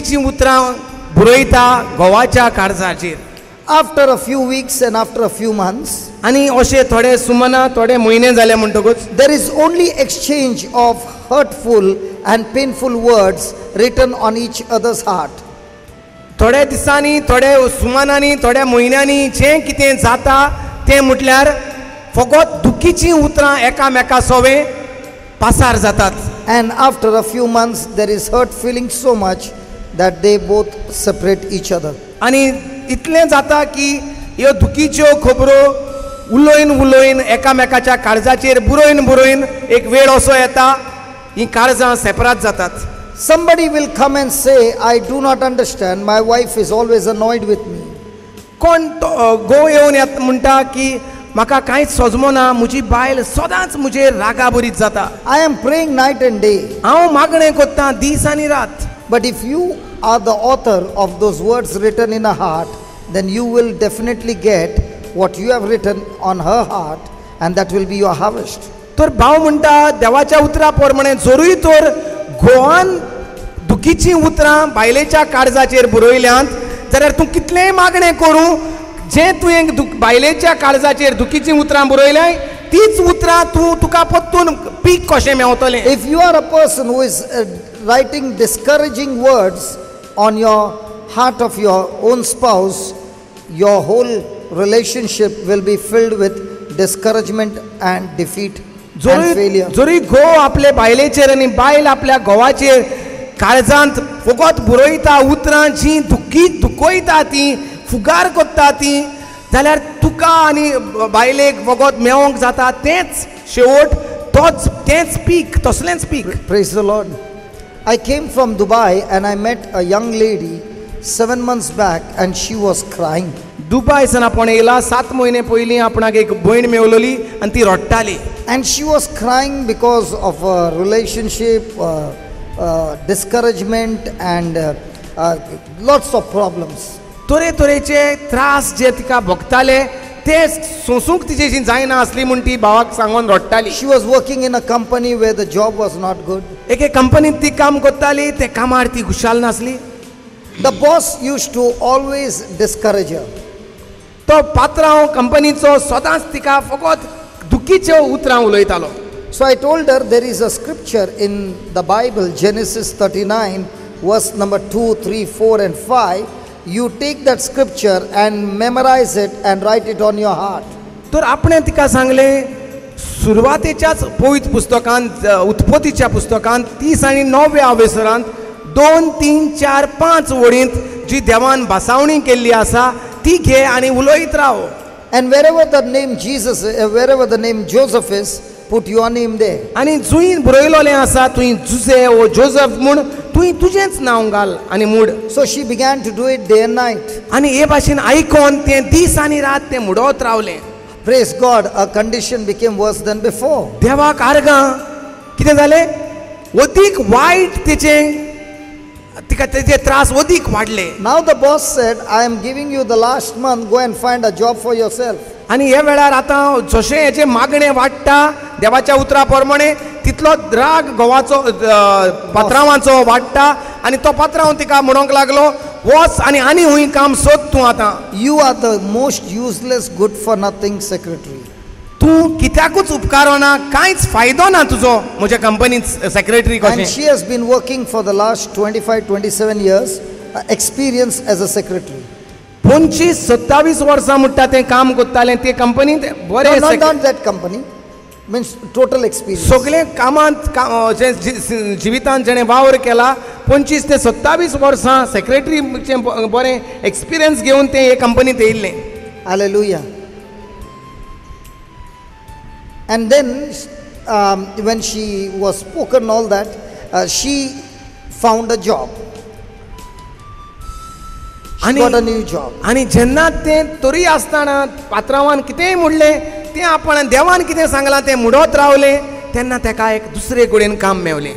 दुखीची उतरां बरयता घोवाच्या काळजाचेर. After a few weeks and after a few months, आनी अशे थोडे सुमना थोडे म्हयने जाले म्हणटकूच there is only exchange of hurtful and painful words written on each other's heart. थोड्या दिसांनी थोड्या सुमनांनी थोड्या म्हयन्यांनी जें कितें जाता तें म्हटल्यार फकत दुखीची उतरां एकामेका सोवे पासार जातात. And after a few months, there is hurt feeling so much that they both separate each other. आनी इतलें जाता की ह्यो दुखीच्यो खबरो उलोयन उलोयन एकामेकाच्या काळजाचेर बुरोयन बुरोयन एक वेळ असो येता ही काळजां सेपरेट जातात. Somebody will come and say, I do not understand, my wife is always annoyed with me. कोण गो येवन म्हणटा की म्हाका कांयच सजमोना, म्हजी बायल सदांच म्हजेर रागा बरीत जाता. I am praying night and day. हांव मागणें कोत्तां दीस आनी रात. But if you are the author of those words written in a heart, then you will definitely get what you have written on her heart, and that will be your harvest. तर भाव म्हणटा देवाच्या उतरा प्रमाणे जरूय तर घोवान दुखीची उतरां बायलेच्या काळजाचेर बरयल्यांत जाल्यार तूं कितलेंय मागणें करूं, जें तुवें बायलेच्या काळजाचेर दुखीची उतरां बरयल्याय तीच उतरां तुका परतून पीक कशें मेवतलें. If you are a person who is writing discouraging words on your heart of your own spouse, your whole relationship will be filled with discouragement and defeat and failure. जरी घो आपले बायलेचेर आनी बायल आपल्या घोवाचेर काळजांत फकत बरयता उतरां जीं दुखयता ती फुगार कोत्ता ती, जाल्यार तुका आनी बायलेक फकत मेवंक जाता तेंच शेवट, तेंच पीक, तसलेंच पीक. Praise the Lord. I came from Dubai and I met a young lady 7 months back and she was crying. दुबयसान आपण येयला 7 म्हयने पयलीं आपणाक एक भयण मेवलोली आनी ती रडटाली. And she was crying because of a relationship, discouragement and lots of problems. तरेतरेचे त्रास जे तिका भोगताले ते सोंसूंक तिचेशी जायना असली म्हूण ती भावाक सांगून रडटाली. She was working in a company where the job was not good. एके कंपनीत ती काम करताली, ते कामार ती खुशाल नासली. The boss used to always discourage her. तो पात्रांव कंपनीचो सदांच तिका फकत दुखीच्यो उतरां उलयतालो. So I told her there is a scripture in the Bible, Genesis 39, verse number 2, 3, 4 and 5. You take that scripture and memorize it and write it on your heart. तर आपणे तिका सांगले सुरवातेच्याच पवित्र पुस्तकांत, उत्पत्तीच्या पुस्तकांत 30 आणि 9व्या अवेसरांत 2, 3, 4, 5 वळींत जी देवान भासावणी केल्ली आसा ती घे आणि उलयत Rao. And wherever the name Jesus, wherever the name Joseph is, put your name there. आणि जुई बरयलोलें आसा तुवें जुजे ओ जोसेफ म्हूण तुवें तुजेंच नांव घाल आनी mood. So she began to do it day and night. आनी हे भाशेन आयकोन तें दीस आनी रात तें मुडोत रावलें. Praise God, her condition became worse than before. देवाक आर्गां कितें जालें, अदीक वायट तिका तेजे त्रास अदीक वाडले. Now the boss said, I am giving you the last month, go and find a job for yourself. आनी हे वेळार आतां जशें हेचे मागणें वाडटा देवाच्या उतरा प्रमाणे तितलो राग घोवाचो पात्रांवाचो वाडटा आनी तो पात्रांव तिका म्हणोंक लागलो वच आनी हूंय काम सोद तूं आतां. You are the most useless, good for nothing secretary. तूं कित्याकूच उपकारो ना, कांयच फायदो ना तुजो म्हज्या कंपनींत सेक्रेटरी And कशें. she has been working for the last 25-27 years, experience as a secretary. 25-27 वर्सां म्हणटा तें काम करतालें ते कंपनींत बरें. Not that company, means total experience. सगळे कामांत जिवितांत जेणें वावर केला 25 ते 27 वर्सां सेक्रेटरीचें बरें एक्सपिरियन्स घेवन तें हे कंपनींत येयल्लें. Hallelujah. And then when she was spoken all that, she found a job. She got a new job. आनी जेन्ना तें तरी आसतना पात्रांवान कितेंय म्हणलें तें आपण देवान कितें सांगलां तें म्हणत रावलें तेन्ना ताका एक दुसरे कडेन काम मेवलें.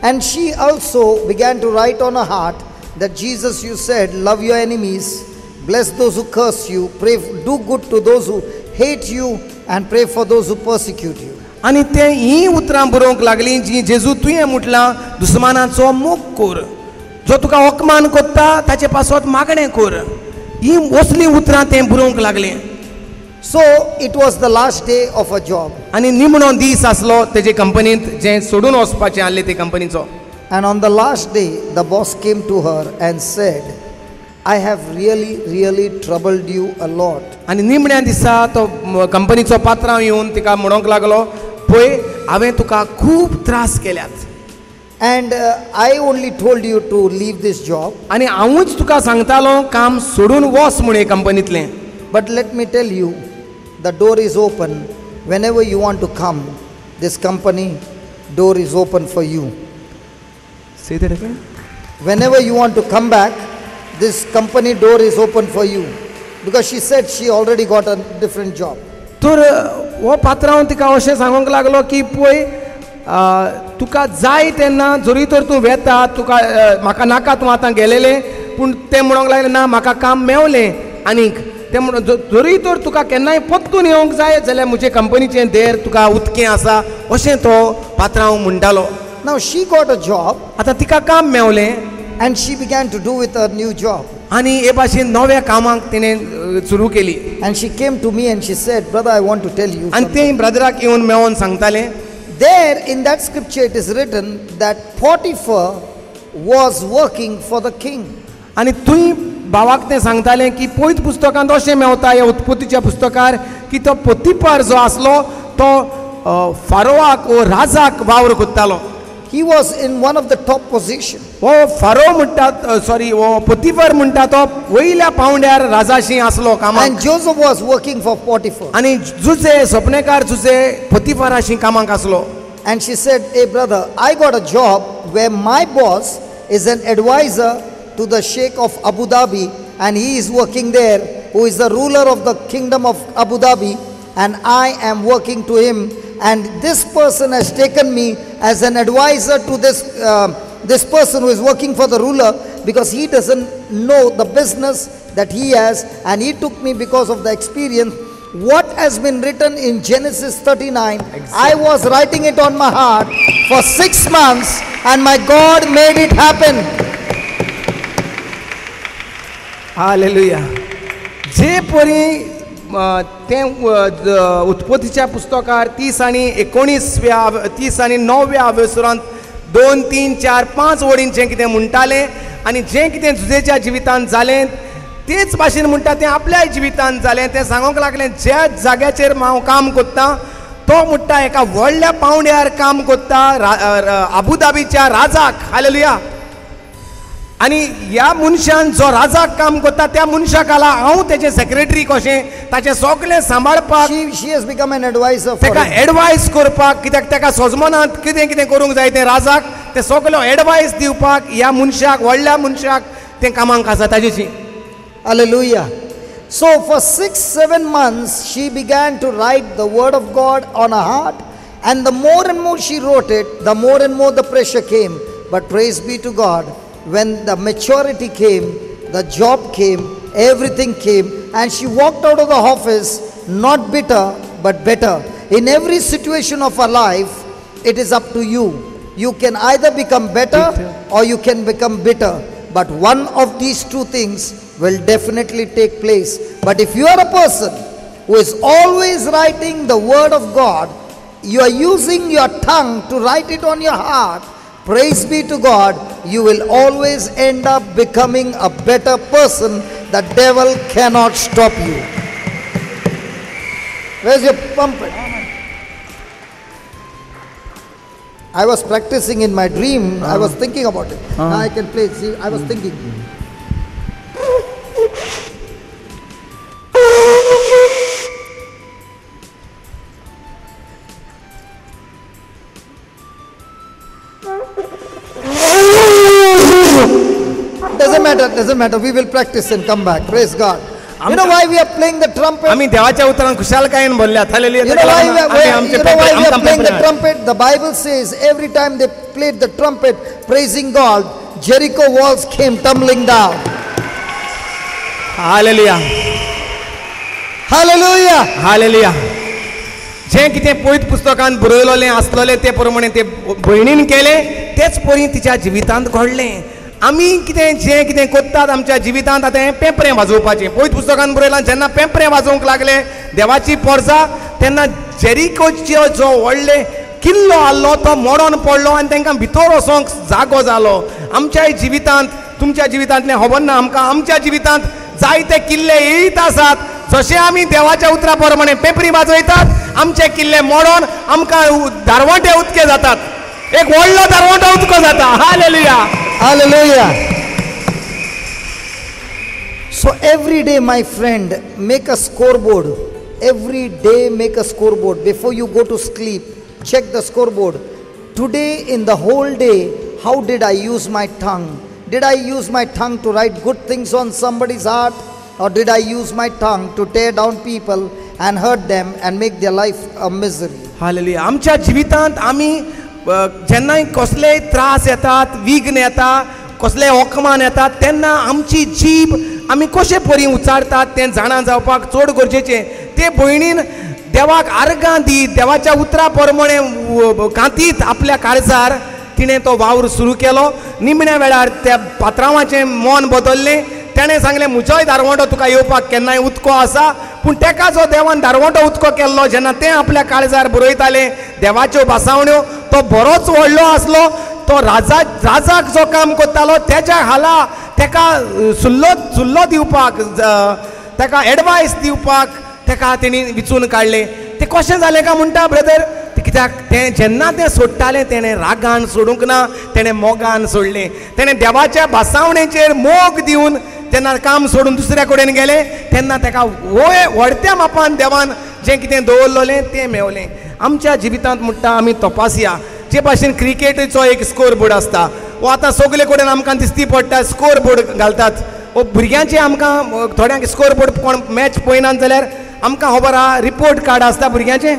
And she also began to write on her heart that Jesus, you said, love your enemies, bless those who curse you, pray, do good to those who hate you, and pray for those who persecute you. आनी तें ही उतरां बरोवंक लागलीं जी जेजू तुवें म्हटलां दुस्मानाचो मोग कर, जो तुका अकमान कोत्ता ताचे पासत मागणें कर. ही असली उतरां तें बरोवंक लागलें. So it was the last day of a job. आनी निमणो दीस आसलो तेजे कंपनींत जें सोडून वचपाचें आसलें ते कंपनीचो. And on the last day, the boss came to her and said, I have really troubled you a lot. आनी निमण्या दिसा तो कंपनीचो पात्रांव येवन तिका म्हणोंक लागलो, पळय हांवें तुका खूब त्रास केल्यात. And I only told you to leave this job. आनी हांवूच तुका सांगतालो काम सोडून वच म्हूण हे कंपनींतलें. But let me tell you, the door is open. Whenever you want to come, this company door is open for you. Say that again. Whenever you want to come back, this company door is open for you. Because she said she already got a different job. तर हो पात्रांव तिका अशें सांगूंक लागलो की पळय तुका जाय तेन्ना जरी तर तूं वेता तुका म्हाका नाका तूं आतां गेलेलें पूण तें म्हणूंक लागलें ना म्हाका काम मेवलें आनीक तें म्हणून जरी तर तुका केन्नाय परतून येवंक जाय जाल्यार म्हजे कंपनीचें देर तुका उदकें आसा अशें तो पात्रांव म्हणटालो. Now she got a job. आतां तिका काम मेवलें And she began to do with her new job. आनी हे भाशेन नव्या कामाक तिणें सुरू केली. And she came to me and she said, brother, I want to tell you आनी something. तें ब्रदराक येवन मेळोन सांगतालें. There in that scripture it is written that Potiphar was working for the king. आनी थंय भावाक तें सांगतालें की पयत पुस्तकांत अशें मेवता ह्या उत्पत्तीच्या पुस्तकार की तो पोतिफार जो आसलो तो फारोवाक वो राजाक वावर कोत्तालो. He was in one of the top position. हो फारो म्हणटा सॉरी हो पोतिफार म्हणटा तो वयल्या पावंड्यार राजाशी आसलो कामाक. And Joseph was working for Potiphar. आनी जुजे सपनेकार जुजे पोतिफाराशी कामाक आसलो. And she said, hey brother, I got a job where my boss is an advisor to the Sheikh of Abu Dhabi, and he is working there, who is the ruler of the kingdom of Abu Dhabi, and I am working to him, and this person has taken me as an advisor to this person who is working for the ruler, because he doesn't know the business that he has, and he took me because of the experience. What has been written in Genesis 39, I was writing it on my heart for 6 months, and my God made it happen. Hallelujah. जे परी तें उत्पत्तीच्या पुस्तकार 30 आनी 29व्या अवेसरांत 2, 3, 4, 5 वडींचें कितें म्हणटालें आनी जें कितें जुजेच्या जिवितांत जालें तेच भाशेन म्हणटा तें आपल्या जिवितांत जालें. तें सांगूंक लागलें ज्या जाग्याचेर हांव काम कोत्ता तो म्हणटा एका व्हडल्या पावंड्यार काम कोत्ता आबुधाबीच्या राजाक. हालेलुया. आनी ह्या मनशान जो राजाक काम कोत्ता त्या मनशाक आला हांव तेजे सेक्रेटरी कशें ताचें सगळें सांबाळपाक. She has become an advisor for तेका him. एडवायस करपाक कित्याक तेका सजमनांत कितें कितें करूंक जाय तें राजाक तें सगळो एडवायस दिवपाक ह्या मनशाक व्हडल्या मनशाक तें कामाक आसा ताजेची. Hallelujah. So for 6-7 months she began to write the word of God on her heart, and the more and more she wrote it, the more and more the pressure came. But praise be to God, when the maturity came, the job came, everything came, and she walked out of the office not bitter but better. In every situation of her life, it is up to you. You can either become better or you can become bitter, but one of these two things will definitely take place. But if you are a person who is always writing the word of God, you are using your tongue to write it on your heart, praise be to God, you will always end up becoming a better person. The devil cannot stop you. Where's your trumpet? I was practicing in my dream. I was thinking about it. Now I can play. See, I was thinking. Doesn't matter. We will practice and come back. Praise God. You know why we are playing the trumpet? आम्ही देवाच्या उतरान खुशालकायेन बोलल्यात. Hallelujah. You know why we are playing the trumpet? The Bible says every time they played the trumpet, praising God, Jericho walls came tumbling down. Hallelujah. Hallelujah. Hallelujah. जें कितें पयत पुस्तकांत बरयलोलें आसलोलें ते प्रमाणे ते भयणीन केलें तेच परी तिच्या जिवितांत घडलें आमी जें कितें कोत्तात आमच्या जिवितांत आतां हें पेंपरें वाजोवपाचें. पयत पुस्तकान बरयलां जेन्ना पेंपरें वाजोवंक लागले देवाची पोरसां तेन्ना जेरिकोचो जो व्हडले किल्लो आसलो तो मोडोन पडलो आनी तांकां भितर वचोंक जागो जालो. आमच्याय जिवितांत तुमच्या जिवितांतलें खबर ना आमकां आमच्या जिवितांत जायते किल्ले येयत आसात. जशें आमी देवाच्या उतरा प्रमाणे पेंपरी वाजयतात आमचे किल्ले मोडोन आमकां दारवटे उदके जातात. एक व्हडलो दारवटो उदको जाता. Hallelujah. Hallelujah. So every day, my friend, make a scoreboard. Every day make a scoreboard. Before you go to sleep, check the scoreboard. Today in the whole day, how did I use my tongue? Did I use my tongue to write good things on somebody's heart? Or did I use my tongue to tear down people and hurt them and make their life a misery? Hallelujah. आमच्या जिवितांत आमी जेन्नाय कसलेय त्रास येतात, विघ्न येता, कसलेय ओकमान येतात तेन्ना आमची जीब आमी कशे परी उचारतात तें जाणा जावपाक चड गरजेचें. ते भयणीन देवाक आर्गां दीत देवाच्या उतरा प्रमाणे कांतीत आपल्या काळजार तिणें तो वावर सुरू केलो. निमण्या वेळार त्या पात्रांवाचें मन बदल्लें. तेणें सांगलें म्हजोय दारवटो तुका येवपाक केन्नाय उदको आसा. पूण तेका जो देवान दारवटो उदको केल्लो जेन्ना तें आपल्या काळजार बरयतालें देवाच्यो बासावण्यो तो बरोच व्हडलो आसलो. तो राजाक जो काम करतालो तेच्या खाला तेका सुल्लो दिवपाक तेका एडवायस दिवपाक तेका तेणी विचून काडलें. तें कशें जालें काय म्हणटा ब्रदर कित्याक तें जेन्ना तें सोडटालें तेणें रागान सोडूंक ना तेणें मोगान सोडलें. तेणें देवाच्या बासावणेचेर मोग दिवन तेन्ना काम सोडून दुसऱ्या कडेन गेलें तेन्ना तेका व्हडत्या मापान देवान जें कितें दवरलेलें तें मेवलें. आमच्या जिवितांत म्हणटा आमी तपासया जे भाशेन क्रिकेटीचो एक स्कोर बोर्ड आसता वो आतां सगळे कडेन आमकां दिसती पडटा स्कोर बोर्ड घालतात. वो भुरग्यांचे आमकां थोड्यांक स्कोर बोर्ड कोण मॅच पळयनात जाल्यार आमकां खबर आहा रिपोर्ट कार्ड आसता भुरग्यांचें.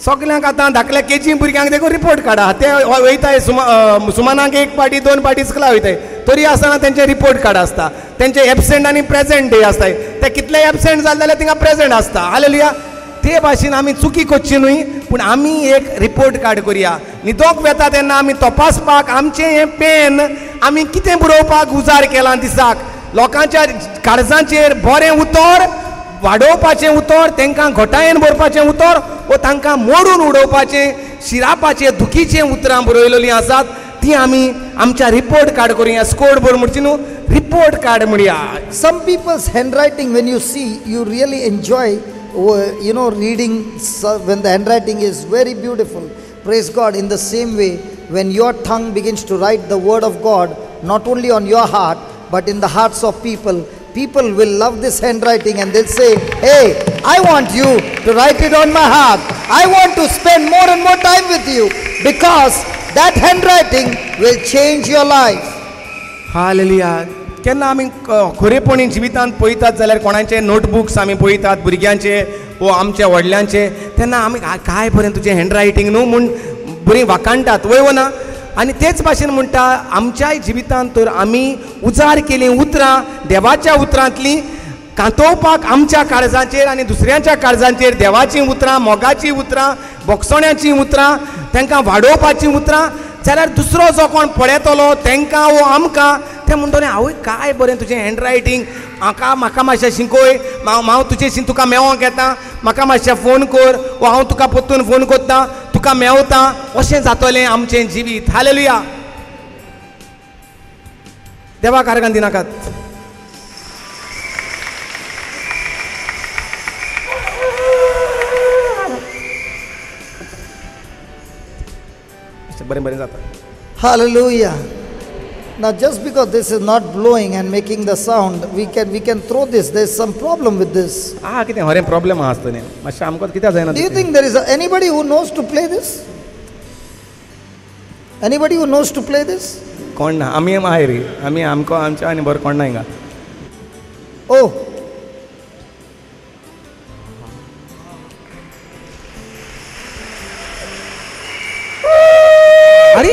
सगल्यांक आतां धाकल्या केजी भुरग्यांक देखून रिपोर्ट कार्डा ते वयताय सुमानाक 1 पाटी 2 पाटी स्कुला वयताय तरी आसतना तेंचे रिपोर्ट कार्ड आसता. तेंचे एबसेंट आनी प्रेजेंट डे आसताय. ते कितले एबसेंट जाले जाल्यार तिंगा प्रेजेंट आसता. हालेलुया. ते भाशेन आमी चुकी करची न्हय पूण आमी एक रिपोर्ट कार्ड करुया. न्हिदोंक वेता तेन्ना आमी तपासपाक आमचें हें पेन आमी कितें बरोवपाक उजार केलां दिसाक. लोकांच्या काळजांचेर बरें उतर वाडोवपाचें उतर तांकां घोटायेन बरोवपाचें उतर वो तांकां मोडून उडोवपाचें शिरापाचें दुखीचें उतरां बरयलेलीं आसात ती आमी आमच्या रिपोर्ट कार्ड करुया. स्कोर बोर्ड म्हणची न्हू रिपोर्ट कार्ड म्हणया. Some people's handwriting, when you see, you really enjoy, reading when the handwriting is very beautiful. Praise God. In the same way, when your tongue begins to write the word of God, not only on your heart, but in the hearts of people, people will love this handwriting and they'll say, hey, I want you to write it on my heart. I want to spend more and more time with you because that handwriting will change your life. Hallelujah. केन्ना आमी खरेपणी जिवितांत पळयतात जाल्यार कोणाचे notebooks आमी पळयतात भुरग्यांचे वो आमच्या व्हडल्यांचे तेन्ना आमी काय बरें तुजें हँडरायटींग न्हू म्हूण बरी वाकाणटात वय ना. आनी तेच भाशेन म्हणटा आमच्याय जिवितांत तर आमी उजार केलीं उतरां देवाच्या उतरांतलीं कांतोवपाक आमच्या काळजाचेर आनी दुसऱ्यांच्या काळजांचेर देवाचीं उतरां मोगाचीं उतरां भोगसण्याचीं उतरां तांकां वाडोवपाचीं उतरां जाल्यार दुसरो जो कोण पळयतलो तांकां वो आमकां ते म्हणटलें आवय काय बरें तुजें हँडरायटींग म्हाका मातशें शिकय हांव तुजें तुका मेळोंक येता म्हाका मातशें फोन कर वो हांव तुका परतून फोन करतां तुका मेवतां अशें जातलें आमचें जिवीत. हालेलुया. देवाक आर्गां दिनाकात. बरें जाता. Hallelujah. Now just because this is not blowing and making the sound, we can throw this. There's some problem with this. कितें हरें प्रॉब्लेम आसता न्ही मातशें आमकां कित्याक जायना. Do you think there is anybody who knows to play this? Anybody who knows to play this? कोण ना आमी आहाय रे आमी आमकां आमच्या आनी बरें कोण ना हिंगा. Oh. अरे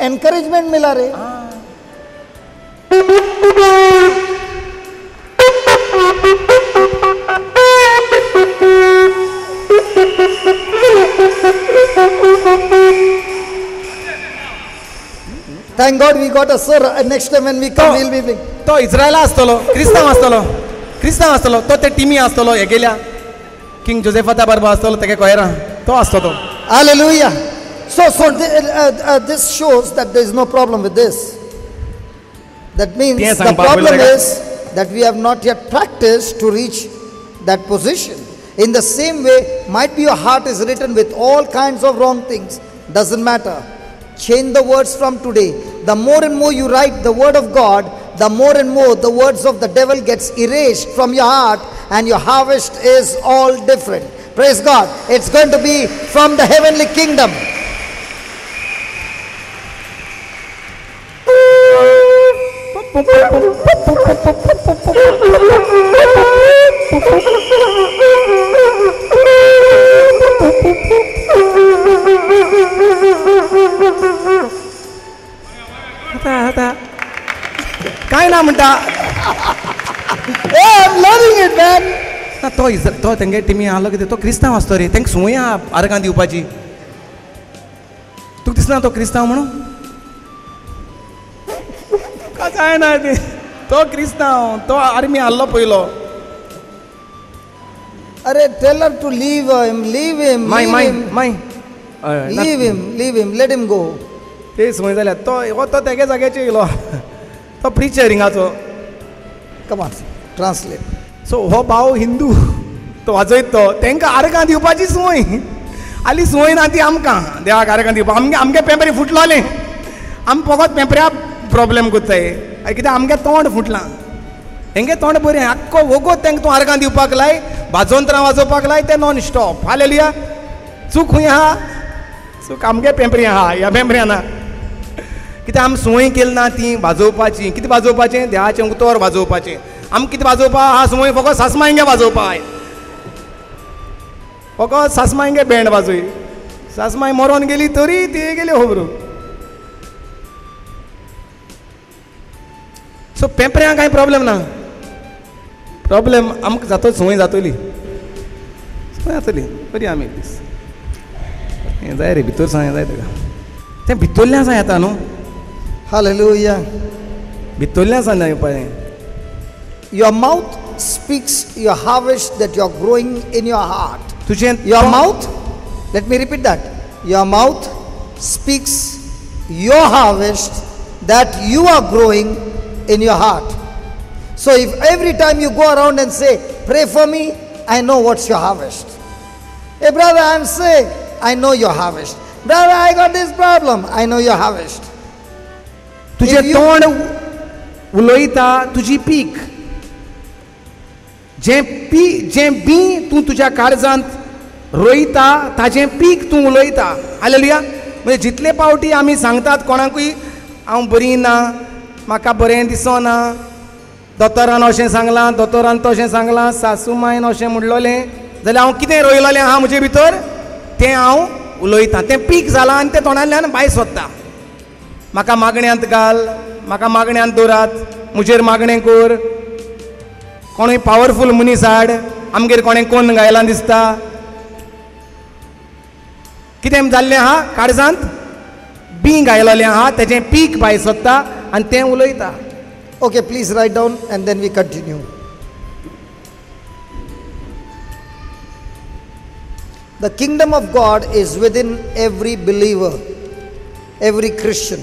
एनकरेजमेंट मिला रे. Thank God we got a sir. Next time when we come, we'll be. तो इस्रायला आसतलो, क्रिस्तांव आसतलो, तो ते टिमी आसतलो, हे गेल्या किंग जोसेफाता बरोबर आसतलो, तेगे कोयरा तो आसतो तो. Hallelujah. So this shows that there is no problem with this. That means Yes, the I'm problem Bible. is that we have not yet practiced to reach that position. In the same way, might be your heart is written with all kinds of wrong things. Doesn't matter. Change the words from today. The more and more you write the word of God, the more and more the words of the devil gets erased from your heart, and your harvest is all different. Praise God. It's going to be from the heavenly kingdom. काय ना म्हणटा Hey, I'm loving it, man. ना तो तेंगे टिमी आलो कितें तो क्रिस्तांव आसतो रे तेंक संवय आहा आर्गां दिवपाची तुका दिसना तो क्रिस्तांव म्हणून काय ना ते तो क्रिस्तांव तो आर्मी आल्लो पयलो Tell her to leave him, leave him, my leave my him. My Leave him, let him go. ते संवय जाल्यार तो तेगे जाग्याचेर येयलो तो प्रिचर हिंगाचो Come on, translate. सो हो भाव हिंदू तो वाजयत तो तेंकां आर्गां दिवपाची संवय आली संवय ना ती आमकां देवाक आर्गां दिवपाक आमगे पेंपरे फुटलोले आमी फकत पेंपऱ्या प्रॉब्लेम कोत्ताय कित्याक आमगे तोंड फुटलां हेंगे तोंड बरें आख्खो वगोत तेंकां तूं आर्गां दिवपाक लाय वाजोंत्रां वाजोवपाक लाय ते नॉन स्टॉप हालेलुया चूक खूंय आहा चूक आमगे पेंपरी आहा ह्या पेंपऱ्या ना कित्याक आमी संवय केली ना ती वाजोवपाची कितें वाजोवपाचें देवाचें उतर वाजोवपाचें आमी कितें वाजोवपा हा संवय फकत सासमायंगे वाजोवपाय फकत सासमायंगे बँड वाजोय सासमाय मरोन गेली तरी ती गेली होबरू सो पेंपऱ्यांक कांय प्रॉब्लेम ना प्रॉब्लेम आमकां जातो संवय जातली संवय जातली बरी आमी एक दीस हें जाय रे भितर सांग जाय तेका तें भितरल्यान सां येता न्हू Hallelujah. भितरल्यान सां येवपाचें Your mouth speaks your harvest that you're growing in your heart. तुजें Your mouth, let me repeat that. Your mouth speaks your harvest that you are growing in your heart. So if every time you go around and say, pray for me, I know what's your harvest. Hey brother, I'm sick, I know your harvest. Brother, I got this problem, I know your harvest. तुजें you- तोंड उलयता तुजी peak जें B तूं तुज्या काळजांत रोयता ताजें पीक तूं उलयता हालेलुया म्हणजे जितले पावटी आमी सांगतात कोणाकूय हांव बरी ना म्हाका बरें दिसना दोतोरान अशें सांगलां दोतोरान तशें सांगलां सासू मायन अशें म्हणलोलें जाल्यार हांव कितें रोयलोलें आहा म्हजे भितर तें हांव उलयतां तें पीक जालां आनी तें तोंडांतल्यान भायर सोदता म्हाका मागण्यांत घाल म्हाका मागण्यांत दवरात म्हजेर मागणें कर कोणूय पावरफूल मनीस हाड आमगेर कोणें कोण गायलां दिसता कितें जाल्लें आहा काळजांत बी गायलोलें आहा तेजें पीक भायर सोदता आनी तें उलयता Okay, please write down and then we continue. The kingdom of God is within every believer, every Christian.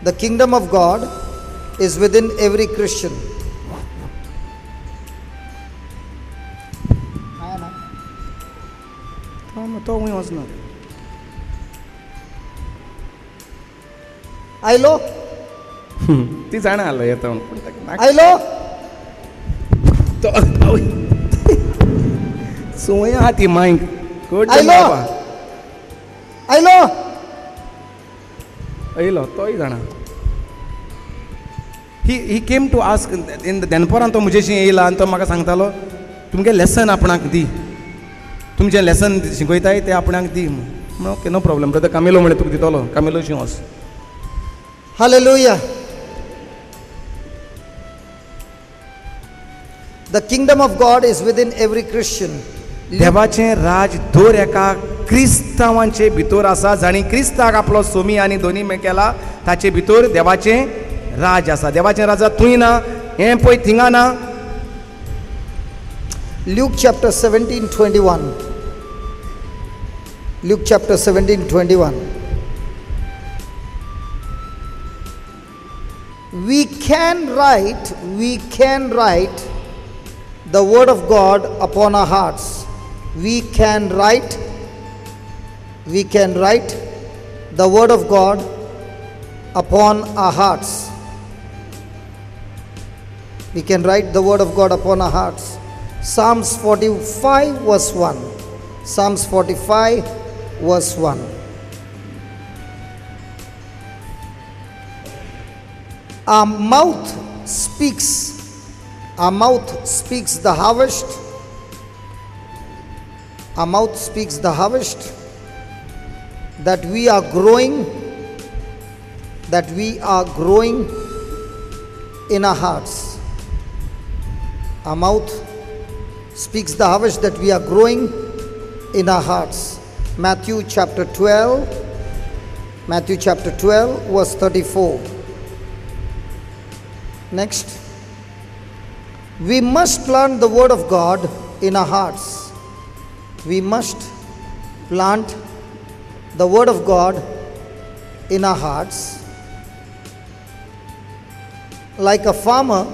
The kingdom of God is within every Christian. तो हूंय वचना Ailo? ती जाणा आलो येता म्हूण पूण ताका नाका. Ailo? संवय आहा ती मांयक Ailo? Ailo? येयलो तोय जाणा ही केम टू आस्क इन दनपरान तो म्हजेशी येयला आनी तो म्हाका सांगतालो तुमगे लेसन आपणाक दी तुमचें लेसन शिकयताय तें आपणाक दी म्हणून ओके नो प्रॉब्लेम ब्रदर कामेलो म्हळें तुका दितलो कामेलोशी वच Hallelujah. The kingdom of God is within every Christian. देवाचें राज दर एका क्रिस्तांवांचे भितर आसा. जाणी क्रिस्ताक आपलो सोमी आनी दोनी केला ताचे भितर देवाचें राज आसा. देवाचें राजा थंय ना, हें पळय थिंगा ना. Luke chapter 17:21. Luke chapter 17:21. We can write the word of God upon our hearts. We can write the word of God upon our hearts. We can write the word of God upon our hearts. Psalms 45 verse 1. Psalms 45 verse 1. Our mouth speaks the harvest. Our mouth speaks the harvest, that we are growing in our hearts. Our mouth speaks the harvest, that we are growing in our hearts. Matthew chapter 12 verse 34. Next, we must plant the word of God in our hearts. We must plant the word of God in our hearts. Like a farmer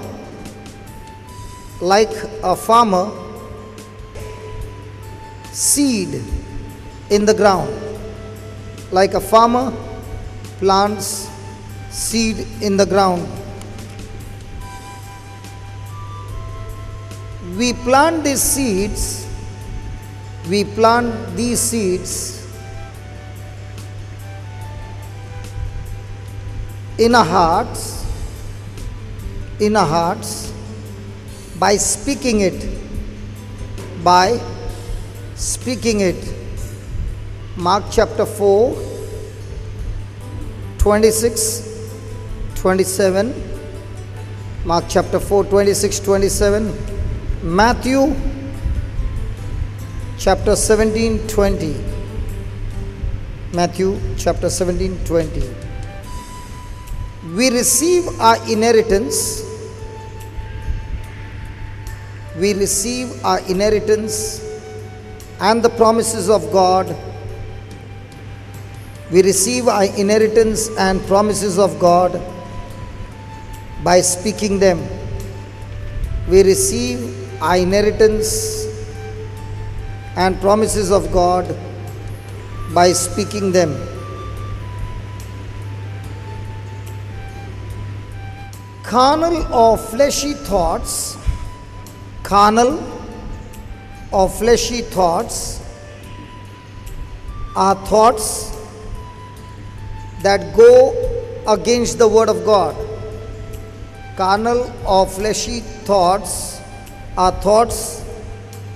seed in the ground. Like a farmer plants seed in the ground. We plant these seeds in our hearts by speaking it. Mark chapter 4 26-27. Mark chapter 4 26-27. Matthew chapter 17:20. Matthew chapter 17:20. We receive our inheritance. We receive our inheritance and the promises of God. We receive our inheritance and promises of God by speaking them. We receive our inheritance and promises of God by speaking them. Carnal or fleshy thoughts are thoughts that go against the word of God. Carnal or fleshy thoughts are thoughts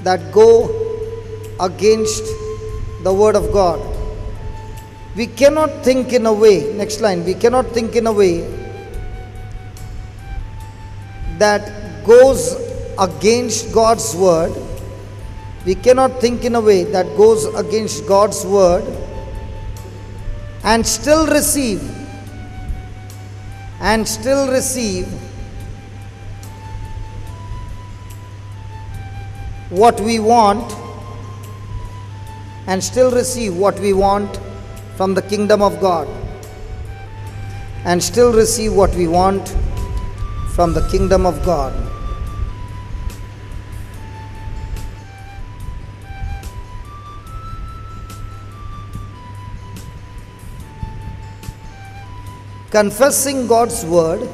that go against the word of God. We cannot think in a way, next line, we cannot think in a way that goes against God's word. We cannot think in a way that goes against God's word and still receive what we want, and still receive what we want from the kingdom of God, and still receive what we want from the kingdom of God. Confessing God's word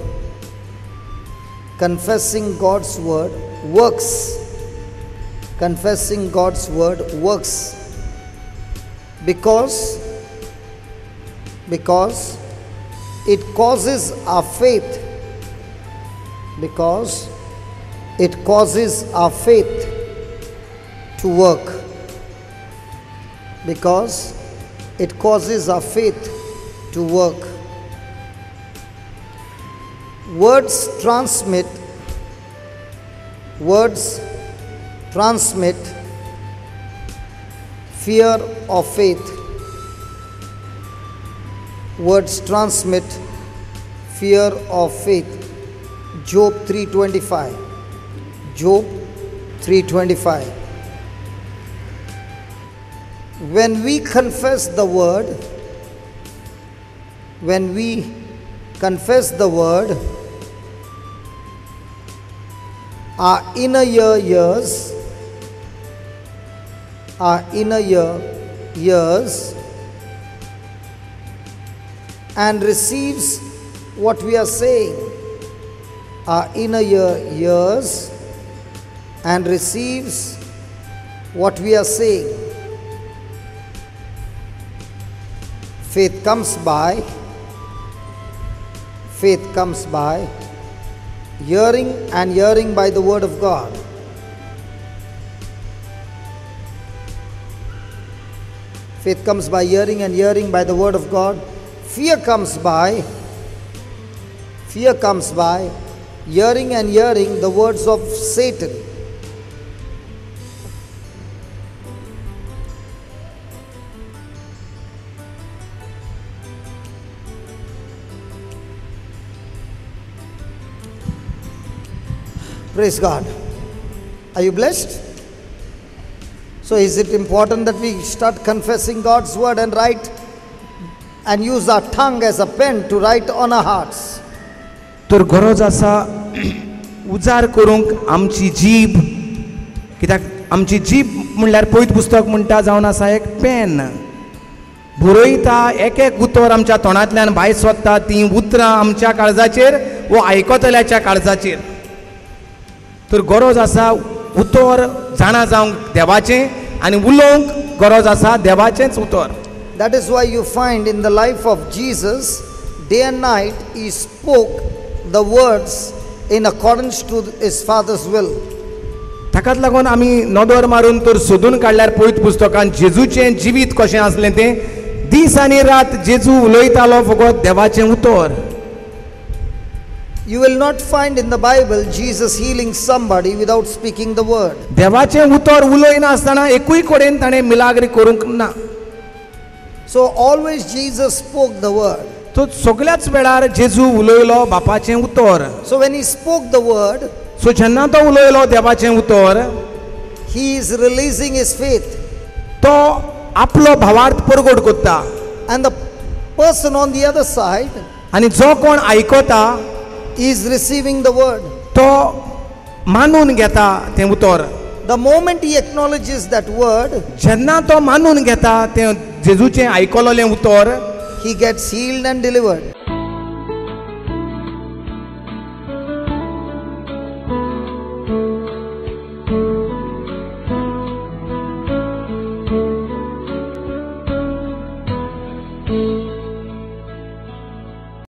works. Confessing God's word works because it causes our faith. Because it causes our faith to work. Because it causes our faith to work. Words transmit fear of faith. Words transmit fear of faith. Job 3:25. Job 3:25. When we confess the word, our inner ear hears and receives what we are saying. Our inner ear hears and receives what we are saying. Faith comes by hearing, and hearing by the word of God. Faith comes by hearing, and hearing by the word of God. Fear comes by hearing, and hearing the words of Satan. Praise God. Are you blessed? So is it important that we start confessing God's word and write and use our tongue as a pen to write on our hearts? तर गरज आसा उजार करूंक आमची जीब, कित्याक आमची जीब म्हणल्यार पयत पुस्तक म्हणटा जावन आसा एक पेन. बरयता एक एक उतर आमच्या तोंडांतल्यान भायर सरता, ती उतरां आमच्या काळजाचेर वो आयकतल्याच्या काळजाचेर. तर गरज आसा उतर जाणा जावंक देवाचें आनी उलोवंक गरज आसा देवाचेंच उतर. That is why you find in the life of Jesus, day and night he spoke the words in accordance to his Father's will. ताकाच लागून आमी नदर मारून तर सोदून काडल्यार पयत पुस्तकांत जेजूचें जिवीत कशें आसलें तें. दीस आनी रात जेजू उलयतालो फकत देवाचें उतर. You will not find in the Bible Jesus healing somebody without speaking the word. देवाचें उतर उलयना आसतना एकूय कडेन ताणें मिलाग्री करूंक ना. So always Jesus spoke the word. तो सगळ्याच वेळार जेजू उलयलो बापाचें उतर. So when he spoke the word, सो जेन्ना तो उलयलो देवाचें उतर, he is releasing his faith. तो आपलो भावार्थ परगट करता. And the person on the other side आनी जो कोण आयकता is receiving the word. तो मानून घेता तें उतर. The moment he acknowledges that word, जेन्ना तो मानून घेता तें जेजूचें आयकलोलें उतर, he gets healed and delivered.